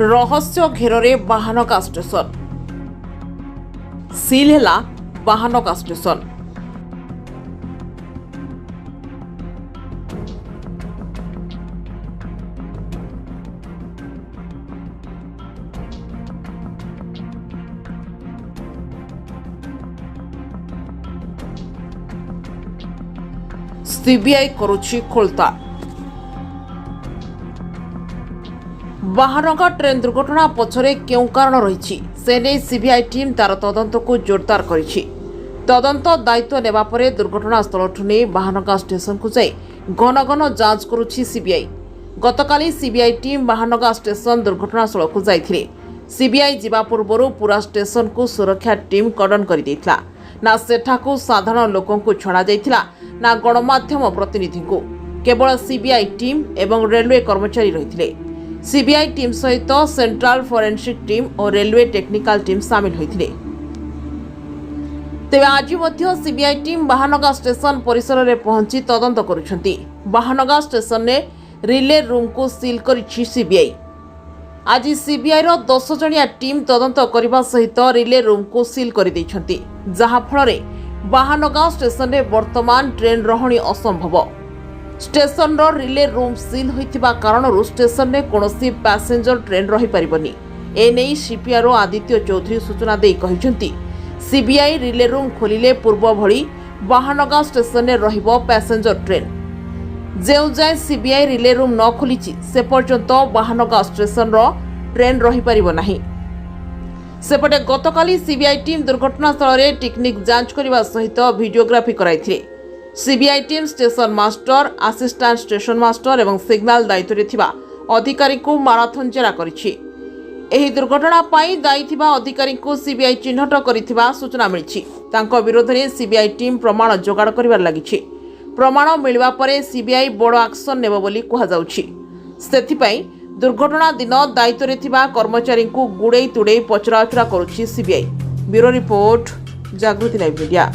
रहस्य घेर Bahanaga station seal है बाहानगा स्टेशन। सीबीआई करुछि खोलता। बाहानगा ट्रेन दुर्घटना पछरे क्यों कारण रही से नहीं सीबीआई टीम तार तदंत को जोरदार करिछि। तदंत दायित्व नेबा परे दुर्घटना स्थलठु नहीं बाहानगा स्टेशन को जाई घन घन जांच करुछि सीबीआई। गतकाली सीबीआई टीम बाहानगा स्टेशन दुर्घटना स्थल को जाइथिले। सीबीआई जिबा पूर्वरु पूरा स्टेशन को सुरक्षा टीम कर्डन कर देथिला। ना सेठाकू साधारण लोकों को छड़ा जाइथिला ना गणमाध्यम प्रतिनिधि को। केवल सीबीआई टीम एवं रेलवे कर्मचारी रहिथिले। सीबीआई टीम सहित सेंट्रल फोरेंसिक टीम और रेलवे टेक्निकल टीम सामिल होइथिले। तेबे आज मध्य सीबीआई टीम बाहानगा स्टेशन परिसर में पहुंची तदंत करुछंती। बाहानगा स्टेशन ने रिले रूम को सील करिछि सीबीआई। आज सीबीआई रो 10 जणिया टीम तदंत करने सहित रिले रूम को सील कर दैछंती, जहा फଳରେ बाहानगा स्टेशन में वर्तमान ट्रेन रहणी असंभव। स्टेशन रो रिले रूम सील होइथिबा कारणरू स्टेशन में कोनोसी पैसेंजर ट्रेन रही परिबनी। एने सीपीआरओ आदित्य चौधरी सूचना दे कहिसंती सीबीआई रिले रूम खोलिले पूर्व भली बाहानगा स्टेशन में रहिबो पैसेंजर ट्रेन। जेउ जाय सीबीआई रिले रूम न खोलिछि से पर्यंत बाहानगा स्टेशन रो ट्रेन रही परिबो नाही। सेपटे गतकाली सीबीआई टीम दुर्घटना स्थल रे टेक्निक जांच करने सहित वीडियोग्राफी कराइथिले। CBI team station master, assistant station master एवं सिग्नल दायित्व रे थिबा अधिकारी को माराथन जेरा करिछि। एही दुर्घटना पाई दायी थिबा अधिकारी को सीबीआई चिन्हट करिथिबा सूचना मिलिछि। तांको विरोध रे सीबीआई टीम प्रमाण जोगाड़ करिबार लागिछि। प्रमाण मिलवा परे सीबीआई बड़ एक्शन नेबो बोली कहा जाउछि। सेथिपई दुर्घटना दिन दायित्व रे थिबा कर्मचारी को गुड़े तुड़े पचराउचरा करुछि सीबीआई। ब्यूरो रिपोर्ट, जागृति लाइव मीडिया।